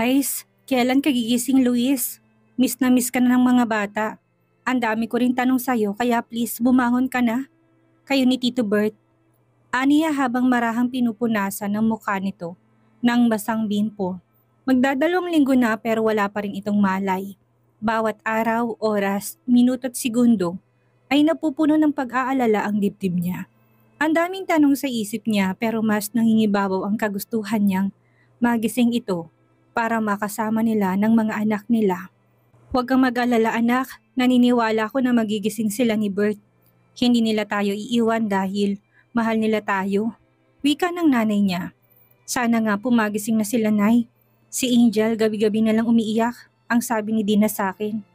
Guys, kailan ka gigising, Luis? Miss na miss ka na ng mga bata. Ang dami ko rin tanong sa'yo kaya please bumangon ka na. Kayo ni Tito Bert. Aniya habang marahang pinupunasan ng mukha nito ng basang bimpo. Magdadalawang linggo na pero wala pa rin itong malay. Bawat araw, oras, minuto at segundo ay napupuno ng pag-aalala ang dibdib niya. Ang daming tanong sa isip niya pero mas nangingibabaw ang kagustuhan niyang magising ito para makasama nila ng mga anak nila. Huwag kang mag-alala anak, naniniwala ko na magigising sila ni Bert. Hindi nila tayo iiwan dahil mahal nila tayo. Wika ng nanay niya. Sana nga pumagising na sila nay. Si Angel gabi-gabi na lang umiiyak, ang sabi ni Dina sa akin.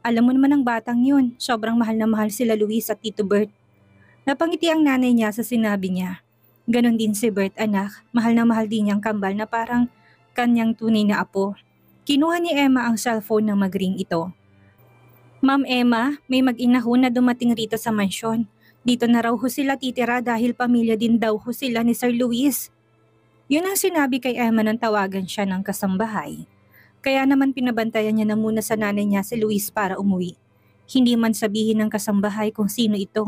Alam mo naman ang batang yun, sobrang mahal na mahal sila Luis at Tito Bert. Napangiti ang nanay niya sa sinabi niya. Ganon din si Bert anak, mahal na mahal din niyang kambal na parang kanyang tunay na apo. Kinuha ni Emma ang cellphone ng magring ito. Ma'am Emma, may mag-ina ho na dumating rito sa mansyon. Dito na raw ho sila titira dahil pamilya din daw ho sila ni Sir Luis. Yun ang sinabi kay Emma nang tawagan siya ng kasambahay. Kaya naman pinabantayan niya na muna sa nanay niya si Luis para umuwi. Hindi man sabihin ng kasambahay kung sino ito.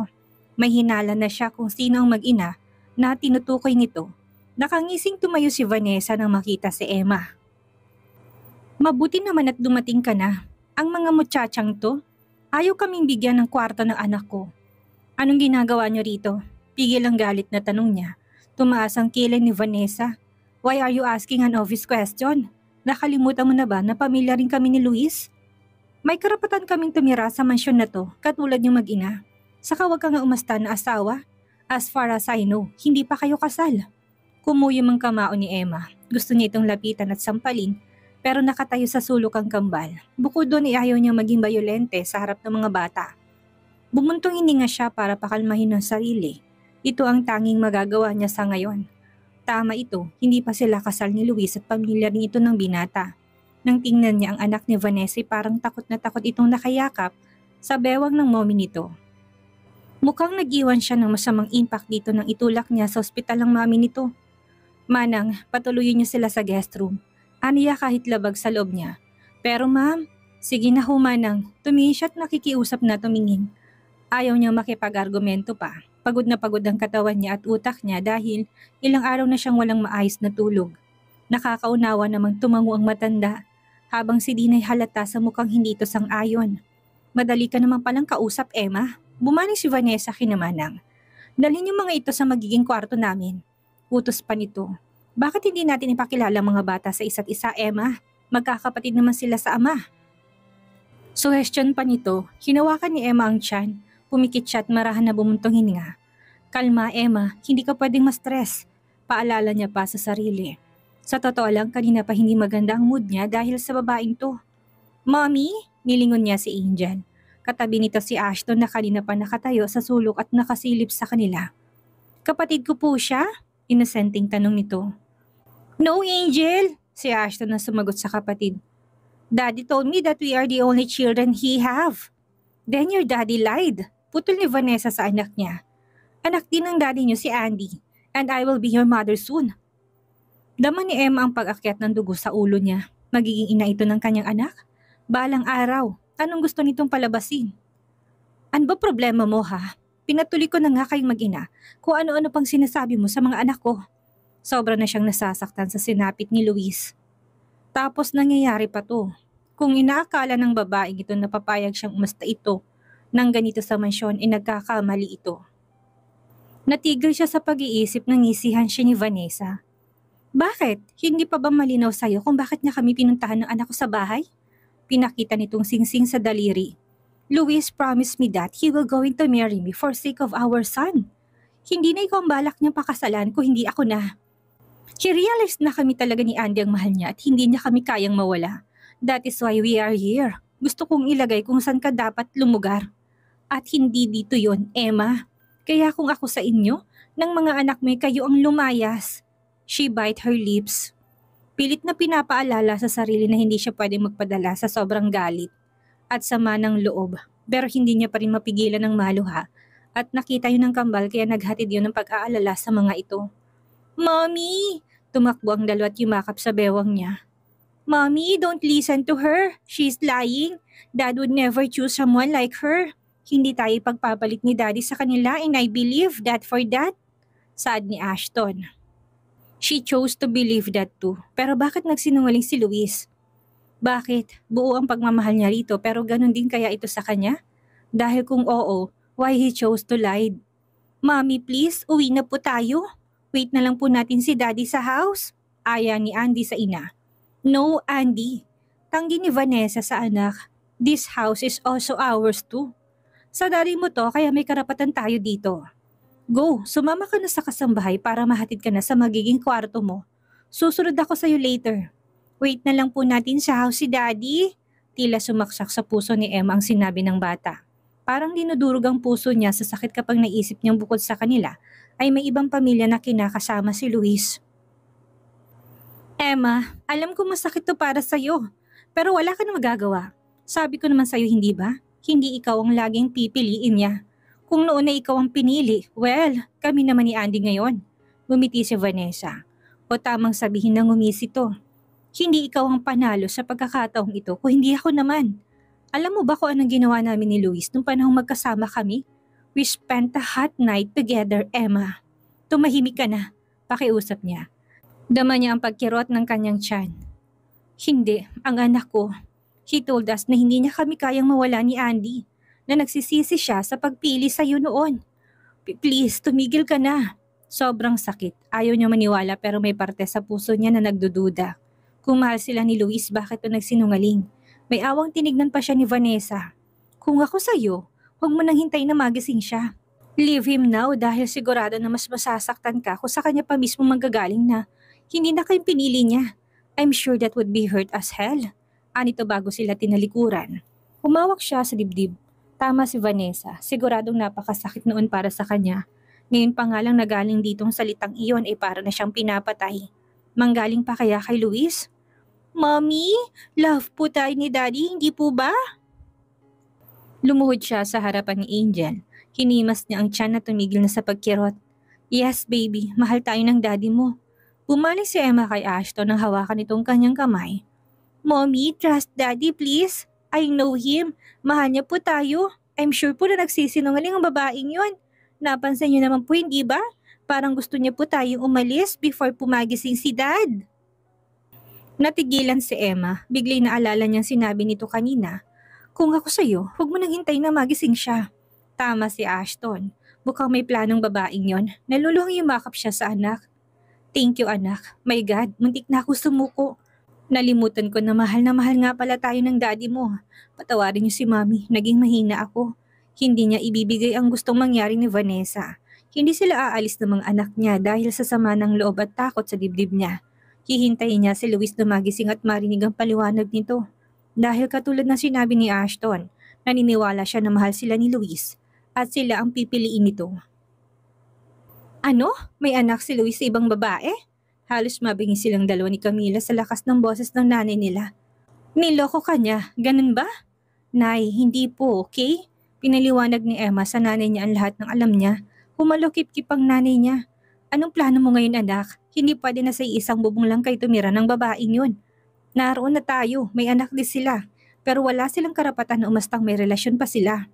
May hinala na siya kung sino ang mag-ina na tinutukoy nito. Nakangising tumayo si Vanessa nang makita si Emma. Mabuti naman at dumating ka na. Ang mga muchachang to, ayaw kaming bigyan ng kwarto ng anak ko. Anong ginagawa niyo rito? Pigil ang galit na tanong niya. Tumaas ang kilay ni Vanessa. Why are you asking an obvious question? Nakalimutan mo na ba na pamilya rin kami ni Luis? May karapatan kaming tumira sa mansyon na to, katulad niyong mag-ina. Saka wag ka nga umasta na asawa. As far as I know, hindi pa kayo kasal. Kumuyom ang kamao ni Emma. Gusto niya itong lapitan at sampalin, pero nakatayo sa sulok ang kambal. Bukod doon ay ayaw niya maging bayolente sa harap ng mga bata. Bumuntong hininga siya para pakalmahin ang sarili. Ito ang tanging magagawa niya sa ngayon. Tama ito, hindi pa sila kasal ni Luis at pamilya rin ito ng binata. Nang tingnan niya ang anak ni Vanessa, parang takot na takot itong nakayakap sa bewang ng mommy nito. Mukhang nag-iwan siya ng masamang impact dito nang itulak niya sa ospital ang mami nito. Manang, patuloyin niyo sila sa guest room. Aniya kahit labag sa loob niya. Pero ma'am, sige na ho manang, tumingin siya at nakikiusap na tumingin. Ayaw niyang makipag-argumento pa. Pagod na pagod ang katawan niya at utak niya dahil ilang araw na siyang walang maayos na tulog. Nakakaunawa namang tumango ang matanda habang si Dinay halata sa mukhang hindi ito sang-ayon. Madali ka naman palang kausap, Emma. Bumani si Vanessa kinamanang. Dalhin yung mga ito sa magiging kwarto namin. Utos pa nito. Bakit hindi natin ipakilala mga bata sa isa't isa, Emma? Magkakapatid naman sila sa ama. Suhestyon pa nito, hinawakan ni Emma ang tiyan. Pumikit siya at marahan na bumuntong hininga. Kalma, Emma, hindi ka pwedeng ma-stress. Paalala niya pa sa sarili. Sa totoo lang, kanina pa hindi maganda ang mood niya dahil sa babaeng to. Mommy? Nilingon niya si Angel. Katabi nito si Ashton na kanina pa nakatayo sa sulok at nakasilip sa kanila. Kapatid ko po siya? Inosenteng tanong nito. No, Angel, si Ashton na sumagot sa kapatid. Daddy told me that we are the only children he have. Then your daddy lied. Putol ni Vanessa sa anak niya. Anak din ng daddy niyo si Andy, and I will be your mother soon. Dama ni Emma ang pag-akyat ng dugo sa ulo niya. Magiging ina ito ng kanyang anak? Balang araw, anong gusto nitong palabasin? Ano ba problema mo ha? Pinatuloy ko na nga kayong mag-ina kung ano-ano pang sinasabi mo sa mga anak ko. Sobra na siyang nasasaktan sa sinapit ni Luis. Tapos nangyayari pa to. Kung inaakala ng babaeng ito na papayag siyang umasta ito nang ganito sa mansyon ay nagkakamali ito. Natigil siya sa pag-iisip nang isihan siya ni Vanessa. Bakit? Hindi pa ba malinaw sa'yo kung bakit niya kami pinuntahan ng anak ko sa bahay? Pinakita nitong singsing sa daliri. Luis promised me that he will going to marry me for sake of our son. Hindi na ikaw ang balak niyang pakasalan kung hindi ako na. He realized na kami talaga ni Andy ang mahal niya at hindi niya kami kayang mawala. That is why we are here. Gusto kong ilagay kung saan ka dapat lumugar. At hindi dito yon, Emma. Kaya kung ako sa inyo, ng mga anak mo kayo ang lumayas. She bite her lips. Pilit na pinapaalala sa sarili na hindi siya pwedeng magpadala sa sobrang galit at sama ng loob. Pero hindi niya pa rin mapigilan ng maluha. At nakita yun ng kambal kaya naghatid yun ng pag-aalala sa mga ito. Mommy! Tumakbo ang dalawa at yumakap sa bewang niya. Mommy, don't listen to her. She's lying. Dad would never choose someone like her. Hindi tayo pagpapalit ni Daddy sa kanila and I believe that for that. Saad ni Ashton. She chose to believe that too. Pero bakit nagsinungaling si Luis? Bakit? Buo ang pagmamahal niya rito pero ganun din kaya ito sa kanya? Dahil kung oo, why he chose to lie? Mommy please, uwi na po tayo. Wait na lang po natin si Daddy sa house. Aya ni Andy sa ina. No, Andy. Tanggi ni Vanessa sa anak. This house is also ours too. Sa daddy mo to kaya may karapatan tayo dito. Go, sumama ka na sa kasambahay para mahatid ka na sa magiging kwarto mo. Susunod ako sa'yo later. Wait na lang po natin sa house si Daddy. Tila sumaksak sa puso ni Emma ang sinabi ng bata. Parang dinudurog ang puso niya sa sakit kapag naisip niyang bukod sa kanila ay may ibang pamilya na kinakasama si Luis. Emma, alam ko masakit to para sa'yo. Pero wala ka na magagawa. Sabi ko naman sa'yo hindi ba? Hindi ikaw ang laging pipiliin niya. Kung noon na ikaw ang pinili, well, kami naman ni Andy ngayon. Ngumiti si Vanessa. O tamang sabihin na ngumisi to. Hindi ikaw ang panalo sa pagkakataong ito kung hindi ako naman. Alam mo ba kung anong ginawa namin ni Luis nung panahong magkasama kami? We spent a hot night together, Emma. Tumahimik ka na. Pakiusap niya. Dama niya ang pagkirot ng kanyang tiyan. Hindi, ang anak ko. He told us na hindi niya kami kayang mawala ni Andy. Na nagsisisi siya sa pagpili sa iyo noon. Please, tumigil ka na. Sobrang sakit. Ayaw niya maniwala pero may parte sa puso niya na nagdududa. Kung mahal sila ni Luis, bakit pa nagsinungaling? May awang tinignan pa siya ni Vanessa. Kung ako sa'yo, huwag mo nang hintay na magising siya. Leave him now dahil sigurado na mas masasaktan ka kung sa kanya pa mismo manggagaling na hindi na kayong pinili niya. I'm sure that would be hurt as hell. Anito bago sila tinalikuran. Humawak siya sa dibdib. Tama si Vanessa, siguradong napakasakit noon para sa kanya. Ngayon pa nga lang nagaling ditong salitang iyon ay para na siyang pinapatay. Manggaling pa kaya kay Luis? Mommy, love po tayo ni Daddy, hindi po ba? Lumuhod siya sa harapan ni Angel. Hinimas niya ang tiyan na tumigil na sa pagkirot. Yes baby, mahal tayo ng daddy mo. Bumalik si Emma kay Ashton nang hawakan itong kanyang kamay. Mommy, trust Daddy please. I know him. Mahal niya po tayo. I'm sure po na nagsisinungaling ang babaeng yon. Napansin niyo naman po hindi ba? Parang gusto niya po tayong umalis before pumagising si Dad. Natigilan si Emma. Biglay naalala niyang sinabi nito kanina. Kung ako sa'yo, huwag mo nang hintay na magising siya. Tama si Ashton. Mukhang may planong babaeng yon. Naluluhang yumakap siya sa anak. Thank you anak. My God, muntik na ako sumuko. Nalimutan ko na mahal nga pala tayo ng daddy mo. Patawarin niyo si Mami, naging mahina ako. Hindi niya ibibigay ang gustong mangyari ni Vanessa. Hindi sila aalis ng mga anak niya dahil sa sama ng loob at takot sa dibdib niya. Hihintayin niya si Luis na magising at marinig ang paliwanag nito. Dahil katulad ng sinabi ni Ashton, naniniwala siya na mahal sila ni Luis at sila ang pipiliin nito. Ano? May anak si Luis sa ibang babae? Halos mabingi silang dalawa ni Camila sa lakas ng boses ng nanay nila. Niloko ka niya, ganun ba? Nay, hindi po, okay? Pinaliwanag ni Emma sa nanay niya ang lahat ng alam niya. Humalukip-kip ang nanay niya. Anong plano mo ngayon anak? Hindi pwede na sa isang bubong lang kayo tumira ng babaeng yun. Naroon na tayo, may anak din sila. Pero wala silang karapatan na umastang may relasyon pa sila.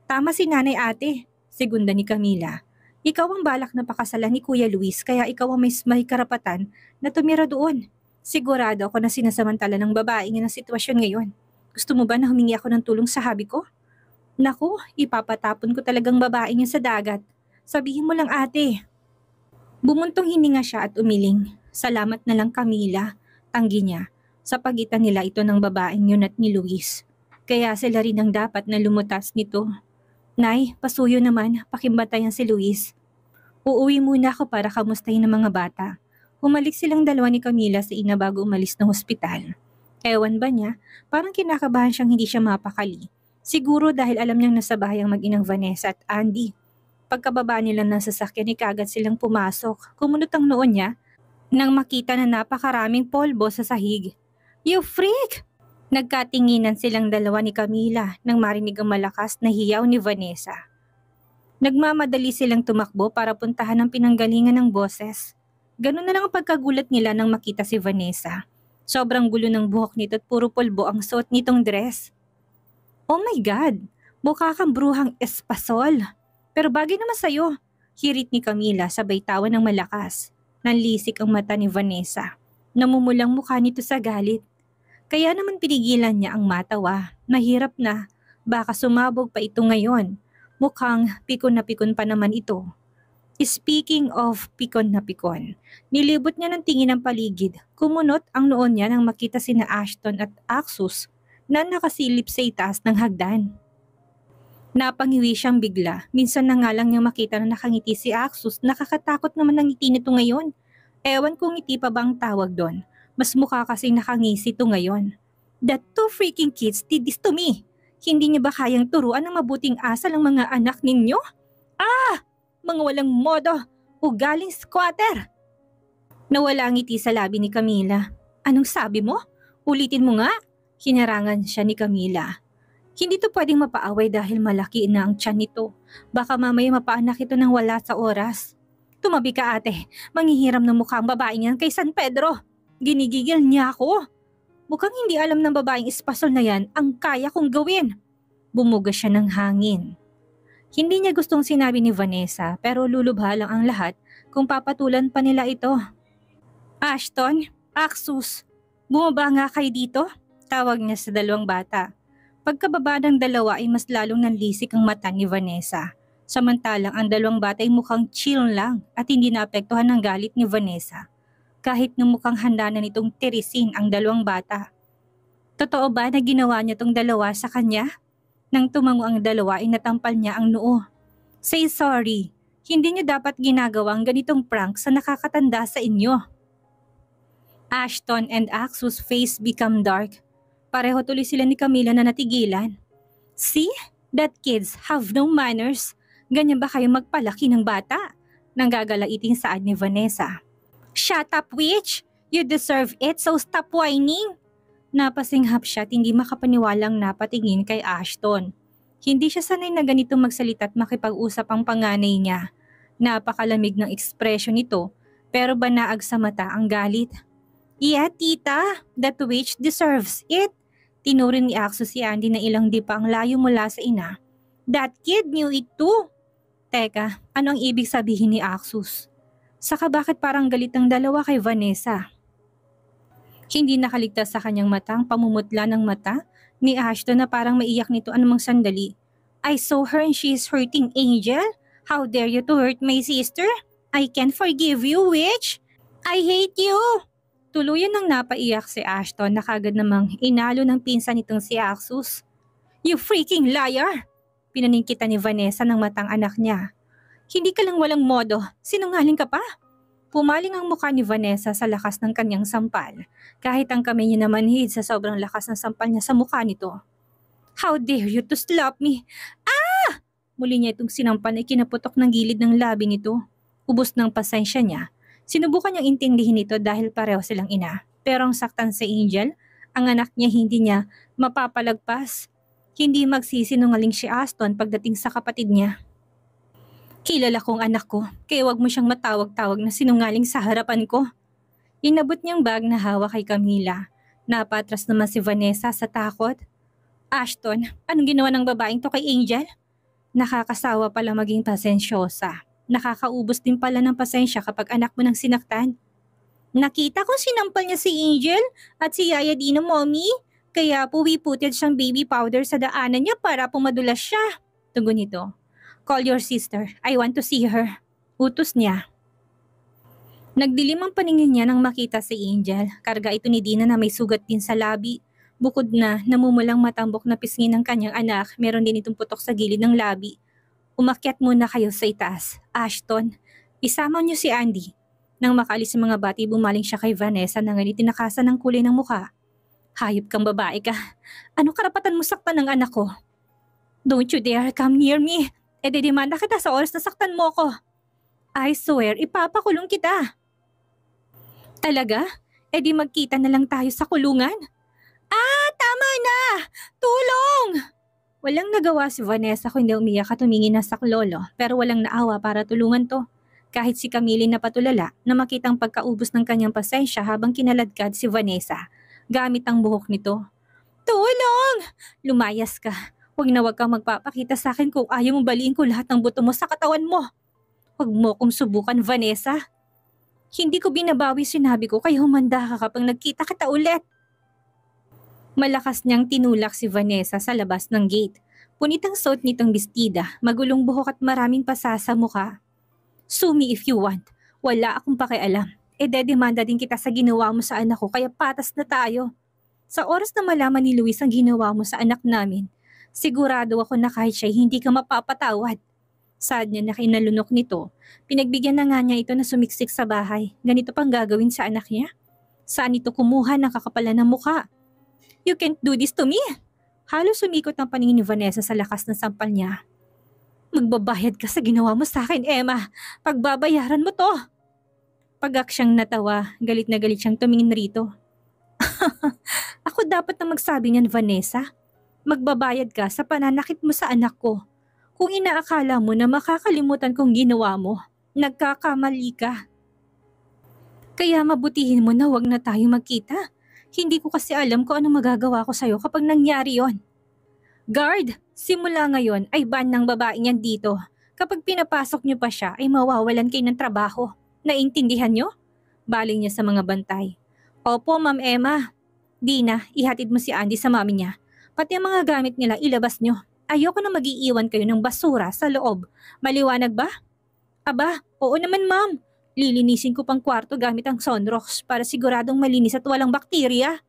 Tama si nanay ate, segunda ni Camila. Ikaw ang balak na pakasalan ni Kuya Luis kaya ikaw ang may karapatan na tumira doon. Sigurado ako na sinasamantala ng babaeng yun ang sitwasyon ngayon. Gusto mo ba na humingi ako ng tulong sa habi ko? Naku, ipapatapon ko talagang babaeng yun sa dagat. Sabihin mo lang ate. Bumuntong hininga siya at umiling. Salamat na lang Camila, tanggi niya. Sa pagitan nila ito ng babaeng yun at ni Luis. Kaya sila rin ang dapat na lumutas nito. Nay, pasuyo naman, pakimbantayan si Luis. Uuwi muna ako para kamustahin ng mga bata. Humalik silang dalawa ni Camila sa ina bago umalis ng ospital. Ewan ba niya, parang kinakabahan siyang hindi siya mapakali. Siguro dahil alam niyang nasa bahay ang mag-inang Vanessa at Andy. Pagkababa nila ng sasakyan ay kagad silang pumasok. Kumunot ang noon niya nang makita na napakaraming polvo sa sahig. You freak! Nagkatinginan silang dalawa ni Camila nang marinig ang malakas na hiyaw ni Vanessa. Nagmamadali silang tumakbo para puntahan ang pinanggalingan ng boses. Ganun na lang ang pagkagulat nila nang makita si Vanessa. Sobrang gulo ng buhok nito at puro pulbo ang suot nitong dress. Oh my God! Mukha kang bruhang espasol. Pero bagay naman sa'yo. Hirit ni Camila sabay tawa ng malakas. Nanlisik ang mata ni Vanessa. Namumulang mukha nito sa galit. Kaya naman pinigilan niya ang matawa. Mahirap na. Baka sumabog pa ito ngayon. Mukhang pikon na pikon pa naman ito. Speaking of pikon na pikon, nilibot niya ng tingin ang paligid. Kumunot ang noon niya nang makita sina Ashton at Axus na nakasilip sa itaas ng hagdan. Napangiwi siyang bigla. Minsan na nga lang niyang makita na nakangiti si Axus. Nakakatakot naman ang ngiti nito ngayon. Ewan kung ngiti pa ba ang tawag doon. Mas mukha kasing nakangisi ito ngayon. The two freaking kids did this to me. Hindi niyo ba kayang turuan ng mabuting asal ang mga anak ninyo? Ah! Mga walang modo! Ugaling squatter! Nawala ang ngiti sa labi ni Camila. Anong sabi mo? Ulitin mo nga? Hinarangan siya ni Camila. Hindi to pwedeng mapaaway dahil malaki na ang tiyan nito. Baka mamaya mapaanak ito nang wala sa oras. Tumabi ka ate, manghihiram ng mukhang babaeng yan kay San Pedro. Ginigigil niya ako. Mukhang hindi alam ng babaeng espasol na yan ang kaya kong gawin. Bumuga siya ng hangin. Hindi niya gustong sinabi ni Vanessa pero lulubha lang ang lahat kung papatulan pa nila ito. Ashton, Axus, bumaba nga kayo dito? Tawag niya sa dalawang bata. Pagkababa ng dalawa ay mas lalong nanlisik ang mata ni Vanessa. Samantalang ang dalawang bata ay mukhang chill lang at hindi naapektuhan ng galit ni Vanessa. Kahit na mukhang handa na nitong tirisin ang dalawang bata. Totoo ba na ginawa niya tong dalawa sa kanya? Nang tumango ang dalawa ay natampal niya ang noo. Say sorry, hindi niyo dapat ginagawa ang ganitong prank sa nakakatanda sa inyo. Ashton and Axus' face become dark. Pareho tuloy sila ni Camila na natigilan. See? That kids have no manners. Ganyan ba kayo magpalaki ng bata? Nanggagalaiting saad ni Vanessa. Shut up, witch! You deserve it, so stop whining! Napasinghap siya at hindi makapaniwalang napatingin kay Ashton. Hindi siya sanay na ganito magsalita at makipag-usap ang panganay niya. Napakalamig ng ekspresyon nito pero banaag sa mata ang galit. Yeah, tita, that witch deserves it. Tinurin ni Axus si Andy na ilang di pa ang layo mula sa ina. That kid knew it too. Teka, ano ang ibig sabihin ni Axus? Saka bakit parang galit ang dalawa kay Vanessa? Hindi nakaligtas sa kanyang mata ang pamumutla ng mata ni Ashton na parang maiyak nito anumang sandali. I saw her and she is hurting Angel. How dare you to hurt my sister? I can't forgive you, witch. I hate you. Tuluyan nang napaiyak si Ashton na kagad namang inalo ng pinsan nitong si Axus. You freaking liar! Pinaningkitan ni Vanessa ng matang anak niya. Hindi ka lang walang modo, sinungaling ka pa? Pumaling ang mukha ni Vanessa sa lakas ng kanyang sampal, kahit ang kamay niya namanhid sa sobrang lakas ng sampal niya sa mukha nito. How dare you to slap me? Ah! Muli niya itong sinampal na ikinaputok ng gilid ng labi nito. Ubos ng pasensya niya. Sinubukan niyang intindihin ito dahil pareho silang ina. Pero ang saktan sa Angel, ang anak niya hindi niya mapapalagpas. Hindi magsisinungaling si Ashton pagdating sa kapatid niya. Kilala kong anak ko, kaya wag mo siyang matawag-tawag na sinungaling sa harapan ko. Inabot niyang bag na hawak kay Camila. Napatras naman si Vanessa sa takot. Ashton, anong ginawa ng babaeng to kay Angel? Nakakasawa pala maging pasensyosa. Nakakaubos din pala ng pasensya kapag anak mo nang sinaktan. Nakita ko sinampal niya si Angel at si Yaya Dino, Mommy. Kaya puwi-puted siyang baby powder sa daanan niya para pumadulas siya. Tugon nito. Call your sister. I want to see her. Utos niya. Nagdilim ang paningin niya nang makita si Angel. Karga ito ni Dina na may sugat din sa labi. Bukod na namumulang matambok na pisngi ng kanyang anak, meron din itong putok sa gilid ng labi. Umakyat muna kayo sa itaas. Ashton, isama niyo si Andy. Nang makaalis ang mga bati, bumaling siya kay Vanessa na ngayon tinakasan ng kulay ng mukha. Hayop kang babae ka. Anong karapatan mo saktan ng anak ko? Don't you dare come near me. Dedemanda kita sa oras na saktan mo ko. I swear, ipapakulong kita. Talaga? Di magkita na lang tayo sa kulungan? Ah, tama na! Tulong! Walang nagawa si Vanessa kundi umiyak at tumingin na sa lolo pero walang naawa para tulungan to. Kahit si Camille na patulala na makitang pagkaubos ng kanyang pasensya habang kinaladkad si Vanessa gamit ang buhok nito. Tulong! Lumayas ka. Huwag kang magpapakita sa akin kung ayaw mo baliin ko lahat ng buto mo sa katawan mo. Huwag mo kong subukan, Vanessa. Hindi ko binabawi sinabi ko kaya humanda ka kapag nagkita kita ulit. Malakas niyang tinulak si Vanessa sa labas ng gate. Punit ang suot nitong bestida, magulong buhok at maraming pasa sa mukha. Sue me if you want. Wala akong pakialam. Dedemanda din kita sa ginawa mo sa anak ko kaya patas na tayo. Sa oras na malaman ni Luis ang ginawa mo sa anak namin, sigurado ako na kahit siya hindi ka mapapatawad. Sad niya na kinalunok nito. Pinagbigyan na nga niya ito na sumiksik sa bahay. Ganito pang gagawin sa anak niya? Saan ito kumuha ng kakapalan ng mukha? You can't do this to me! Halos sumikot ang paningin ni Vanessa sa lakas ng sampal niya. Magbabayad ka sa ginawa mo sa akin, Emma. Pagbabayaran mo to. Pagak siyang natawa, galit na galit siyang tumingin rito. Ako dapat na magsabi niyan, Vanessa. Magbabayad ka sa pananakit mo sa anak ko. Kung inaakala mo na makakalimutan kong ginawa mo, nagkakamali ka. Kaya mabutihin mo na wag na tayo magkita. Hindi ko kasi alam kung ano magagawa ko sa'yo kapag nangyari yon. Guard, simula ngayon ay ban ng babae niyan dito. Kapag pinapasok niyo pa siya ay mawawalan kayo ng trabaho. Naintindihan niyo? Baling niya sa mga bantay. Opo, Ma'am Emma. Dina, ihatid mo si Andy sa mami niya. Pati ang mga gamit nila ilabas niyo. Ayoko na mag-iiwan kayo ng basura sa loob. Maliwanag ba? Aba, oo naman ma'am. Lilinisin ko pang kwarto gamit ang Sunrox para siguradong malinis at walang bakterya.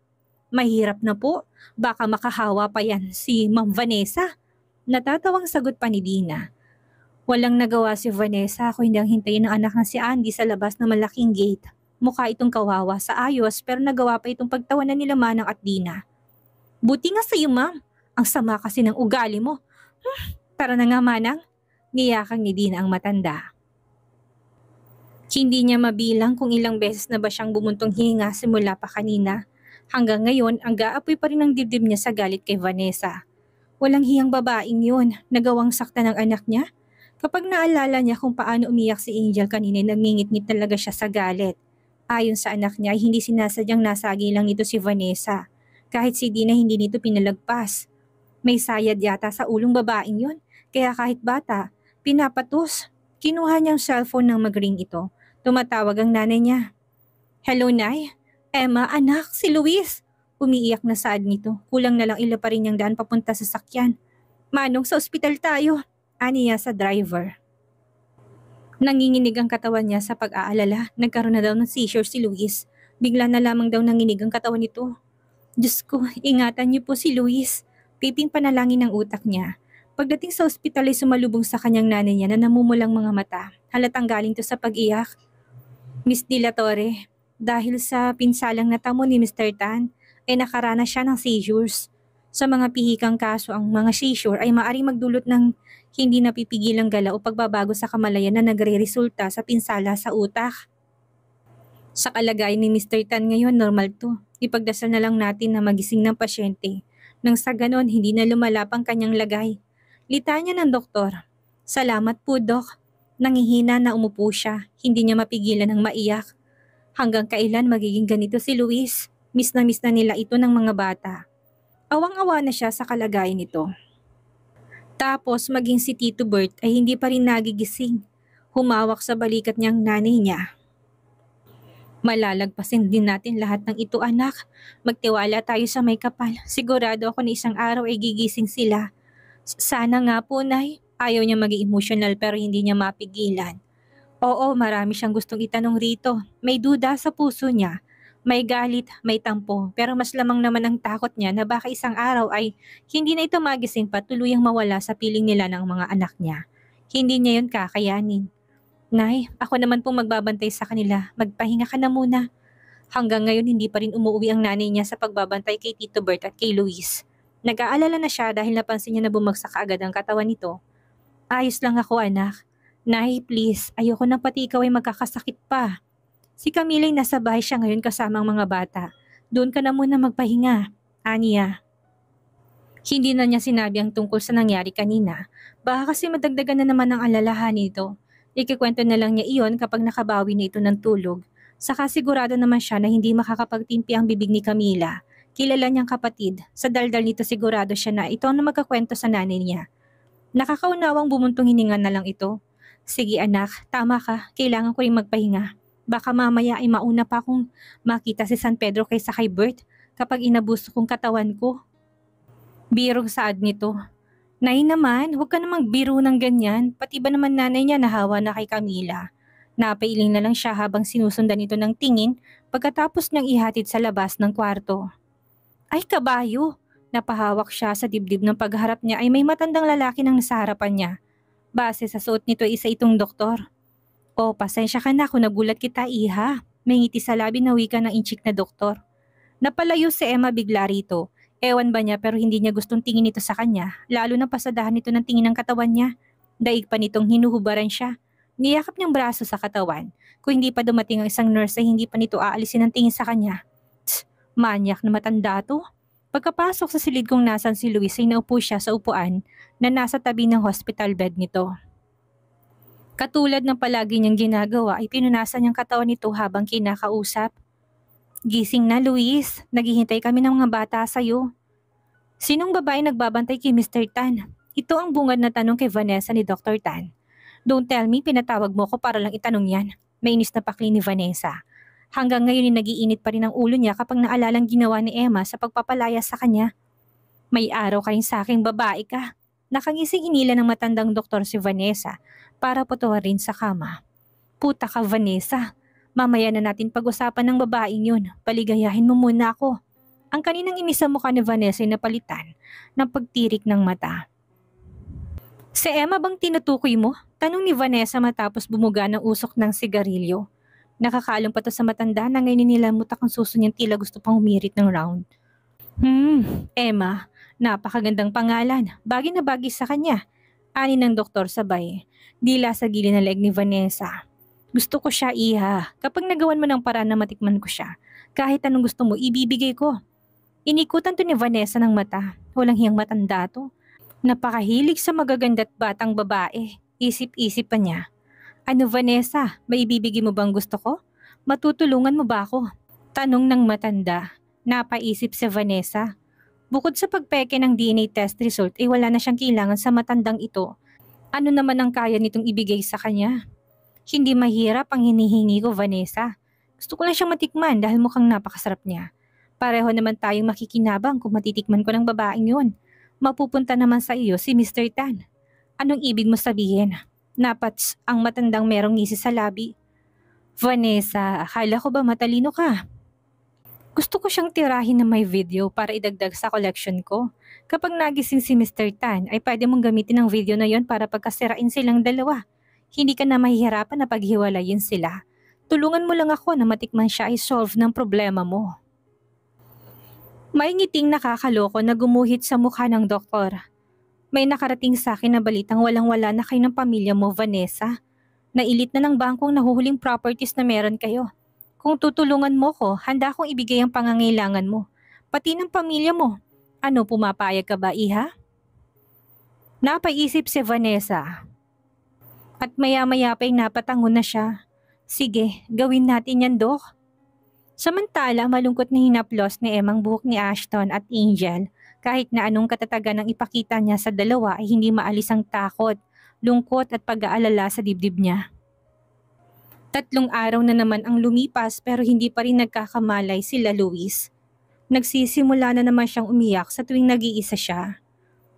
Mahirap na po. Baka makahawa pa yan si Ma'am Vanessa. Natatawang sagot pa ni Dina. Walang nagawa si Vanessa kung hindi ang hintayin ng anak na si Andy sa labas ng malaking gate. Mukha itong kawawa sa ayos pero nagawa pa itong pagtawanan nila Manang at Dina. Buti nga sa iyo ma'am. Ang sama kasi ng ugali mo. Tara na nga Manang. Niyakang ni Dina ang matanda. Hindi niya mabilang kung ilang beses na ba siyang bumuntong hinga simula pa kanina. Hanggang ngayon, ang gaapoy pa rin ang dibdib niya sa galit kay Vanessa. Walang hiyang babaeng yun, nagawang sakta ng anak niya. Kapag naalala niya kung paano umiyak si Angel kanina, nangingit-ngit talaga siya sa galit. Ayon sa anak niya, hindi sinasadyang nasagi lang nito si Vanessa. Kahit si Dina hindi nito pinalagpas. May sayad yata sa ulong babaeng yun, kaya kahit bata, pinapatos. Kinuha niyang cellphone ng magring ito. Tumatawag ang nanay niya. Hello, Nay? Emma, anak, si Luis. Umiiyak na saad nito. Kulang na lang ila pa rin niyang daan papunta sa sakyan. Manong, sa ospital tayo. Aniya sa driver. Nanginginig ang katawan niya sa pag-aalala. Nagkaroon na daw ng seizure si Luis. Bigla na lamang daw nanginig ang katawan nito. Diyos ko, ingatan niyo po si Luis. Piping panalangin ng utak niya. Pagdating sa ospital ay sumalubong sa kanyang nanay niya na namumulang mga mata. Halatang galing to sa pag-iyak. Miss De La Torre, dahil sa pinsalang natamo ni Mr. Tan, ay nakaranas siya ng seizures. Sa mga pihikang kaso, ang mga seizure ay maaaring magdulot ng hindi napipigilang galaw o pagbabago sa kamalayan na nagre-resulta sa pinsala sa utak. Sa kalagayan ni Mr. Tan ngayon, normal to. Ipagdasal na lang natin na magising ng pasyente. Nang sa ganon, hindi na lumalap ang kanyang lagay. Litanya ng doktor. Salamat po, Dok. Nangihina na umupo siya. Hindi niya mapigilan ng maiyak. Hanggang kailan magiging ganito si Luis? Miss na nila ito ng mga bata. Awang-awa na siya sa kalagayan nito. Tapos maging si Tito Bert ay hindi pa rin nagigising. Humawak sa balikat niyang nanay niya. Malalagpasin din natin lahat ng ito anak. Magtiwala tayo sa may kapal. Sigurado ako na isang araw ay gigising sila. Sana nga po, Nay. Ayaw niya maging emotional pero hindi niya mapigilan. Oo, marami siyang gustong itanong rito. May duda sa puso niya. May galit, may tampo, pero mas lamang naman ang takot niya na baka isang araw ay hindi na ito magising pa tuluyang mawala sa piling nila ng mga anak niya. Hindi niya yun kakayanin. Nay, ako naman pong magbabantay sa kanila. Magpahinga ka na muna. Hanggang ngayon hindi pa rin umuwi ang nanay niya sa pagbabantay kay Tito Bert at kay Luis. Nag-aalala na siya dahil napansin niya na bumagsak agad ang katawan nito. Ayos lang ako anak. Nay, please, ayoko na pati ikaw ay magkakasakit pa. Si Camila ay nasa bahay siya ngayon kasama ang mga bata. Doon ka na muna magpahinga. Aniya. Hindi na niya sinabi ang tungkol sa nangyari kanina. Baka kasi madagdagan na naman ang alalahan nito. Ikikwento na lang niya iyon kapag nakabawi na ito ng tulog. Saka sigurado naman siya na hindi makakapagtimpi ang bibig ni Camila. Kilala niyang kapatid. Sa daldal nito sigurado siya na ito ang magkakwento sa nanay niya. Nakakaunawang bumuntong hininga na lang ito. Sige anak, tama ka. Kailangan ko rin magpahinga. Baka mamaya ay mauna pa akong makita si San Pedro kaysa kay Bert kapag inabuso kong katawan ko. Birong saad nito. Nay naman, huwag ka namang biro ng ganyan. Pati ba naman nanay niya nahawa na kay Camila? Napailing na lang siya habang sinusundan ito ng tingin pagkatapos niyang ihatid sa labas ng kwarto. Ay kabayo! Napahawak siya sa dibdib ng pagharap niya ay may matandang lalaki nang nasa harapan niya. Base sa suot nito isa itong doktor. O pasensya ka na kung nagulat kita iha. May ngiti sa labi na wika ng inchik na doktor. Napalayo si Emma bigla rito. Ewan ba niya pero hindi niya gustong tingin ito sa kanya, lalo na pasadahan nito ng tingin ng katawan niya. Daig pa nitong hinuhubaran siya. Niyakap niyang braso sa katawan. Kung hindi pa dumating ang isang nurse ay hindi pa nito aalisin ang tingin sa kanya. Manyak na matanda to. Pagkapasok sa silid kung nasan si Luis ay naupo siya sa upuan na nasa tabi ng hospital bed nito. Katulad ng palagi niyang ginagawa ay pinunasan niyang katawan nito habang kinakausap. Gising na Luis, naghihintay kami ng mga bata sa'yo. Sinong babae nagbabantay kay Mr. Tan? Ito ang bungad na tanong kay Vanessa ni Dr. Tan. Don't tell me pinatawag mo ko para lang itanong yan. Mainis na pakli ni Vanessa. Hanggang ngayon ay nagiinit pa rin ang ulo niya kapag naalalang ginawa ni Emma sa pagpapalaya sa kanya. May araw ka rin sa aking babae ka. Nakangising hinila ng matandang doktor si Vanessa para putuwarin sa kama. Puta ka Vanessa. Mamaya na natin pag-usapan ng babaeng yun. Paligayahin mo muna ako. Ang kaninang inisa mukha ni Vanessa ay napalitan ng pagtirik ng mata. Si Emma bang tinutukoy mo? Tanong ni Vanessa matapos bumuga ng usok ng sigarilyo. Nakakalong pa to sa matanda na ngayon nilamutak ang suso niyang tila gusto pang humirit ng round. Emma, napakagandang pangalan. Bagay na bagay sa kanya. Ani ng doktor sabay. Dila sa gilid ng leg ni Vanessa. Gusto ko siya iha. Kapag nagawan mo ng paraan na matikman ko siya, kahit anong gusto mo, ibibigay ko. Inikutan to ni Vanessa ng mata. Walang hiyang matanda to. Napakahilig sa magaganda't batang babae. Isip-isip pa niya. Ano Vanessa, may ibibigay mo bang gusto ko? Matutulungan mo ba ako? Tanong ng matanda. Napaisip si Vanessa. Bukod sa pagpeke ng DNA test result ay wala na siyang kailangan sa matandang ito. Ano naman ang kaya nitong ibigay sa kanya? Hindi mahirap ang hinihingi ko Vanessa. Gusto ko lang siyang matikman dahil mukhang napakasarap niya. Pareho naman tayong makikinabang kung matitikman ko ng babaeng yun. Mapupunta naman sa iyo si Mr. Tan. Anong ibig mo sabihin? Napats ang matandang merong ngisi sa labi. Vanessa, akala ko ba matalino ka? Gusto ko siyang tirahin na may video para idagdag sa collection ko. Kapag nagising si Mr. Tan ay pwede mong gamitin ang video na yon para pagkasirain silang dalawa. Hindi ka na mahihirapan na paghiwalayin sila. Tulungan mo lang ako na matikman siya ay solve ng problema mo. May ngiting nakakaloko na gumuhit sa mukha ng doktor. May nakarating sa akin na balitang walang-wala na kayo ng pamilya mo, Vanessa. Nailit na ng bangkong nahuhuling properties na meron kayo. Kung tutulungan mo ko, handa akong ibigay ang pangangailangan mo. Pati ng pamilya mo. Ano, pumapayag ka ba, iha? Napaisip si Vanessa. At maya-maya pa'y napatangon na siya. Sige, gawin natin yan, Dok. Samantala, malungkot na hinaplos ni Emang buhok ni Ashton at Angel. Kahit na anong katatagan ang ipakita niya sa dalawa ay hindi maalis ang takot, lungkot at pag-aalala sa dibdib niya. 3 araw na naman ang lumipas pero hindi pa rin nagkakamalay sila Luis. Nagsisimula na naman siyang umiyak sa tuwing nag-iisa siya.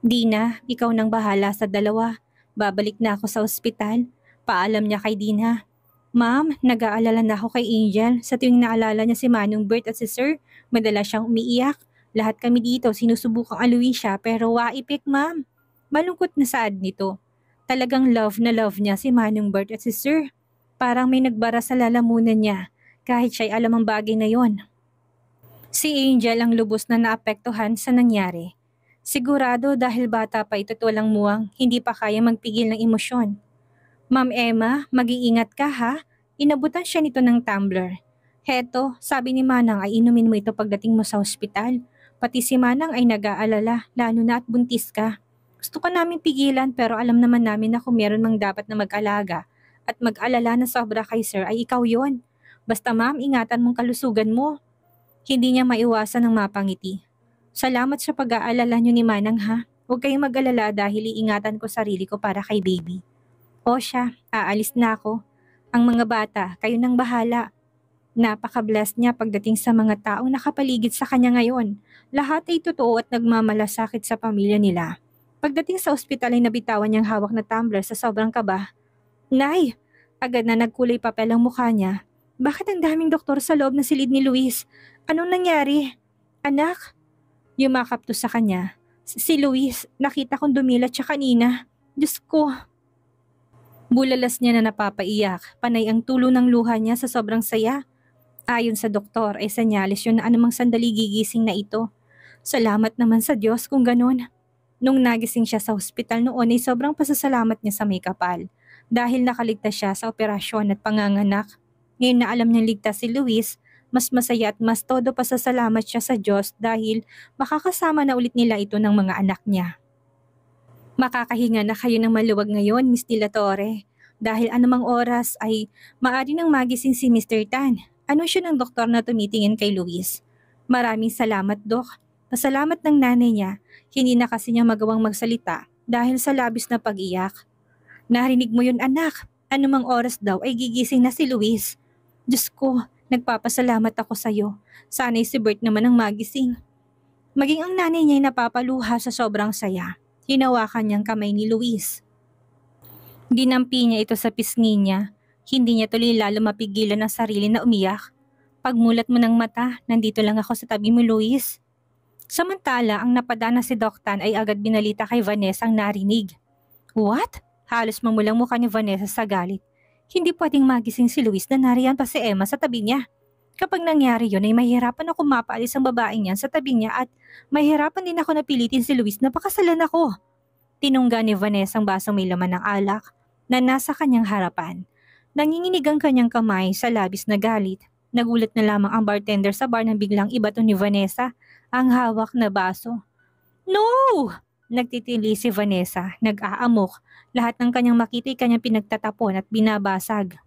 Dina, ikaw nang bahala sa dalawa. Babalik na ako sa ospital. Paalam niya kay Dina. Ma'am, nag-aalala na ako kay Angel. Sa tuwing naalala niya si Manong Bert at si Sir, madalas siyang umiiyak. Lahat kami dito sinusubukang aluin siya pero waipik ma'am. Malungkot na saad nito. Talagang love na love niya si Manong Bert at si Sir. Parang may nagbara sa lalamunan niya kahit siya'y alam ang bagay na yon. Si Angel ang lubos na naapektuhan sa nangyari. Sigurado dahil bata pa ito't walang muwang, hindi pa kaya magpigil ng emosyon. Ma'am Emma, mag-iingat ka ha? Inabutan siya nito ng tumbler. Heto, sabi ni Manang ay inumin mo ito pagdating mo sa ospital. Pati si Manang ay nag-aalala, lalo na at buntis ka. Gusto ka namin pigilan pero alam naman namin na kung meron mang dapat na mag-alaga at mag-alala na sobra kay Sir ay ikaw yon. Basta ma'am, ingatan mong kalusugan mo. Hindi niya maiwasan ng mapangiti. Salamat sa pag-aalala niyo ni Manang ha. Huwag kayong mag-alala dahil iingatan ko sarili ko para kay baby. O siya, aalis na ako. Ang mga bata, kayo nang bahala. Napaka-blessed niya pagdating sa mga taong nakapaligid sa kanya ngayon. Lahat ay totoo at nagmamalasakit sa pamilya nila. Pagdating sa ospital ay nabitawan niyang hawak na tumbler sa sobrang kaba. Nay! Agad na nagkulay papel ang mukha niya. Bakit ang daming doktor sa loob na silid ni Luis? Anong nangyari? Anak? Yumakap to sa kanya. Si Luis, nakita kong dumilat siya kanina. Diyos ko! Bulalas niya na napapaiyak, panay ang tulo ng luha niya sa sobrang saya. Ayon sa doktor ay senyalis yun na anumang sandali gigising na ito. Salamat naman sa Diyos kung ganun. Nung nagising siya sa hospital noon ay sobrang pasasalamat niya sa may kapal dahil nakaligtas siya sa operasyon at panganganak. Ngayon na alam niyang ligtas si Luis, mas masaya at mas todo pasasalamat siya sa Diyos dahil makakasama na ulit nila ito ng mga anak niya. Makakahinga na kayo ng maluwag ngayon, Miss De La Torre. Dahil anumang oras ay maaari nang magising si Mr. Tan. Anunsyo ng doktor na tumitingin kay Luis. Maraming salamat, Dok. Pasalamat ng nanay niya. Hindi na kasi niya magawang magsalita dahil sa labis na pag-iyak. Narinig mo yun, anak. Anumang oras daw ay gigising na si Luis. Diyos ko, nagpapasalamat ako sa'yo. Sana'y si Bert naman ang magising. Maging ang nanay niya ay napapaluha sa sobrang saya. Hinawakan niyang kamay ni Luis. Ginampi niya ito sa pisngi niya. Hindi niya tuloy lalo mapigilan ang sarili na umiyak. Pagmulat mo ng mata, nandito lang ako sa tabi mo, Luis. Samantala, ang napadana si Doc Tan ay agad binalita kay Vanessa ang narinig. What? Halos mamulang mukha ni Vanessa sa galit. Hindi pwedeng magising si Luis na nariyan pa si Emma sa tabi niya. Kapag nangyari yun ay mahirapan ako mapaalis ang babaeng yan sa tabi niya at mahirapan din ako napilitin si Luis na pakasalan ako. Tinungga ni Vanessa ang basong may laman ng alak na nasa kanyang harapan. Nanginginig ang kanyang kamay sa labis na galit. Nagulat na lamang ang bartender sa bar nang biglang ibato ni Vanessa ang hawak na baso. No! Nagtitili si Vanessa, nag-aamok. Lahat ng kanyang makita ay kanyang pinagtatapon at binabasag.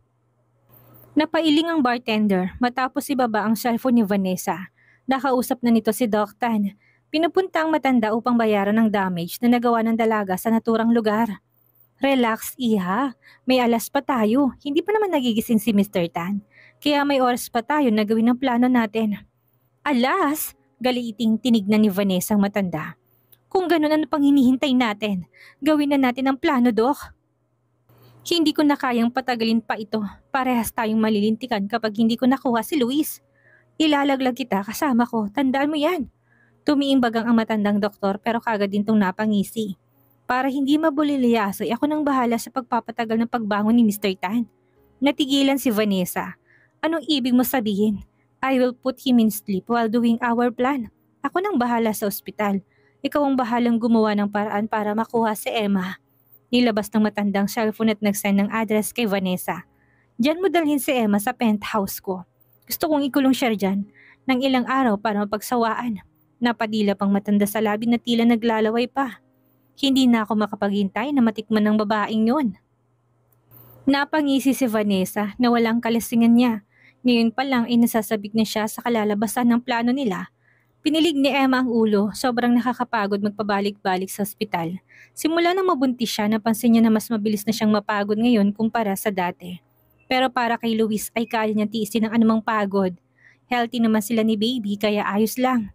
Napailing ang bartender matapos ibaba ang cellphone ni Vanessa. Nakausap na nito si Doc Tan. Pinupunta ang matanda upang bayaran ang damage na nagawa ng dalaga sa naturang lugar. Relax, iha. May alas pa tayo. Hindi pa naman nagigising si Mr. Tan. Kaya may oras pa tayo na gawin ang plano natin. Alas? Galiiting tinignan ni Vanessa ang matanda. Kung ganun, ano pang hinihintay natin? Gawin na natin ang plano, Doc. Hindi ko na kayang patagalin pa ito. Parehas tayong malilintikan kapag hindi ko nakuha si Luis. Ilalaglag kita kasama ko. Tandaan mo yan. Tumiimbagang ang matandang doktor pero kagad din tong napangisi. Para hindi mabuliliyaso ay ako nang bahala sa pagpapatagal ng pagbangon ni Mr. Tan. Natigilan si Vanessa. Anong ibig mo sabihin? I will put him in sleep while doing our plan. Ako nang bahala sa ospital. Ikaw ang bahalang gumawa ng paraan para makuha si Emma. Nilabas ng matandang cellphone at nag-send ng address kay Vanessa. Diyan mo dalhin si Emma sa penthouse ko. Gusto kong ikulong siya dyan ng ilang araw para mapagsawaan. Napadila pang matanda sa labi na tila naglalaway pa. Hindi na ako makapaghintay na matikman ng babaeng yun. Napangisi si Vanessa na walang kalasingan niya. Ngayon pa lang ay nasasabik na siya sa kalalabasan ng plano nila. Pinilig ni Emma ang ulo, sobrang nakakapagod magpabalik-balik sa ospital. Simula nang mabuntis siya, napansin niya na mas mabilis na siyang mapagod ngayon kumpara sa dati. Pero para kay Luis ay kaya niya tiisin ang anumang pagod. Healthy naman sila ni baby kaya ayos lang.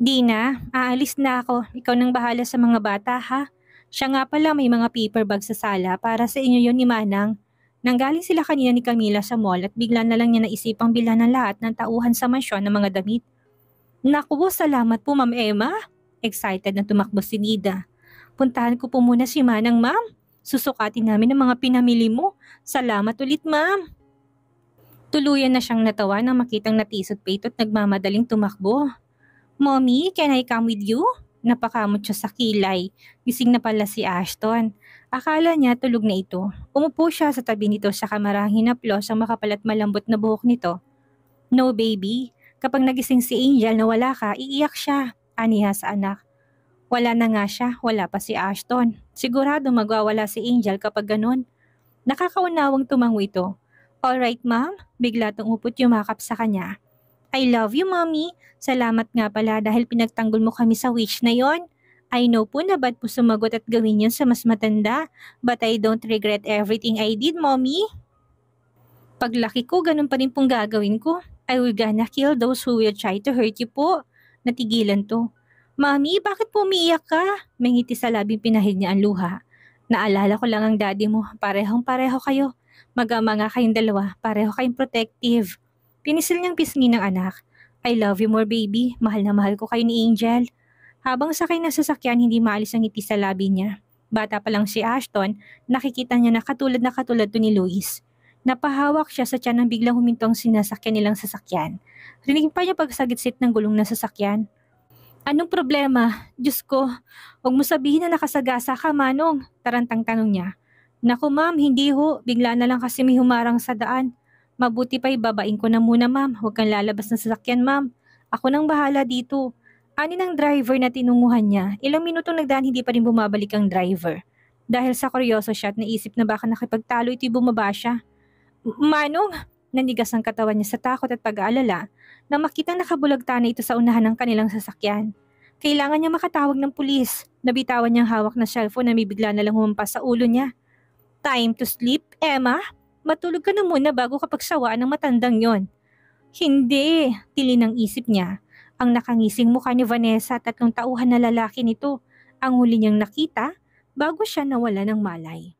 Dina, aalis na ako. Ikaw nang bahala sa mga bata ha. Siya nga pala may mga paper bag sa sala para sa inyo yon ni Manang. Nanggaling sila kanina ni Camila sa mall at bigla na lang niya naisipang bilhan ng lahat ng tauhan sa mansyon ng mga damit. Naku, salamat po Ma'am Emma. Excited na tumakbo si Nida. Puntahan ko po muna si Manang, Ma'am. Susukatin namin ang mga pinamili mo. Salamat ulit, Ma'am. Tuluyan na siyang natawa nang makitang natisod pa ito at nagmamadaling tumakbo. Mommy, can I come with you? Napakamot siya sa kilay. Gising na pala si Ashton. Akala niya tulog na ito. Umupo siya sa tabi nito sa kamarang hinaplos ang makapalat malambot na buhok nito. No baby, kapag nagising si Angel na wala ka, iiyak siya. Aniha sa anak. Wala na nga siya, wala pa si Ashton. Sigurado magwawala si Angel kapag ganun. Nakakaunawang tumango ito. Alright ma'am, bigla tong upot yumakap sa kanya. I love you, Mommy. Salamat nga pala dahil pinagtanggol mo kami sa wish na yon. I know po na bad po sumagot at gawin yun sa mas matanda, but I don't regret everything I did, Mommy. Paglaki ko, ganun pa rin pong gagawin ko. I will gonna kill those who will try to hurt you po. Natigilan to. Mami, bakit po umiiyak ka? May ngiti sa labing pinahid niya ang luha. Naalala ko lang ang daddy mo, parehong-pareho kayo. Mag-ama nga kayong dalawa, pareho kayong protective. Pinisil niyang pisngi ng anak. I love you more baby, mahal na mahal ko kayo ni Angel. Habang sakay ng sasakyan, hindi maalis ang ngiti sa labi niya. Bata pa lang si Ashton, nakikita niya na katulad to ni Luis. Napahawak siya sa tiyan nang biglang huminto ang sinasakyan nilang sasakyan. Rinig pa niya pagsagitsit ng gulong ng sasakyan. Anong problema? Diyos ko, huwag mo sabihin na nakasagasa ka, Manong. Tarantang tanong niya. Naku ma'am, hindi ho. Bigla na lang kasi may humarang sa daan. Mabuti pa ibabain ko na muna ma'am. Huwag kang lalabas ng sasakyan ma'am. Ako nang bahala dito. Ani ng driver na tinunguhan niya, ilang minutong nagdaan hindi pa rin bumabalik ang driver. Dahil sa kuryoso siya at naisip na baka nakipagtalo ito'y bumaba siya. Manong! Nanigas ang katawan niya sa takot at pag-aalala nang makitang nakabulagta na ito sa unahan ng kanilang sasakyan. Kailangan niya makatawag ng pulis. Nabitawan niyang hawak na cellphone na may bigla na lang humampas sa ulo niya. Time to sleep, Emma? Matulog ka na muna bago ka pagsawaan ng matandang yon. Hindi, tili ng isip niya. Ang nakangising mukha ni Vanessa at 3 tauhan na lalaki nito. Ang huli niyang nakita bago siya nawala ng malay.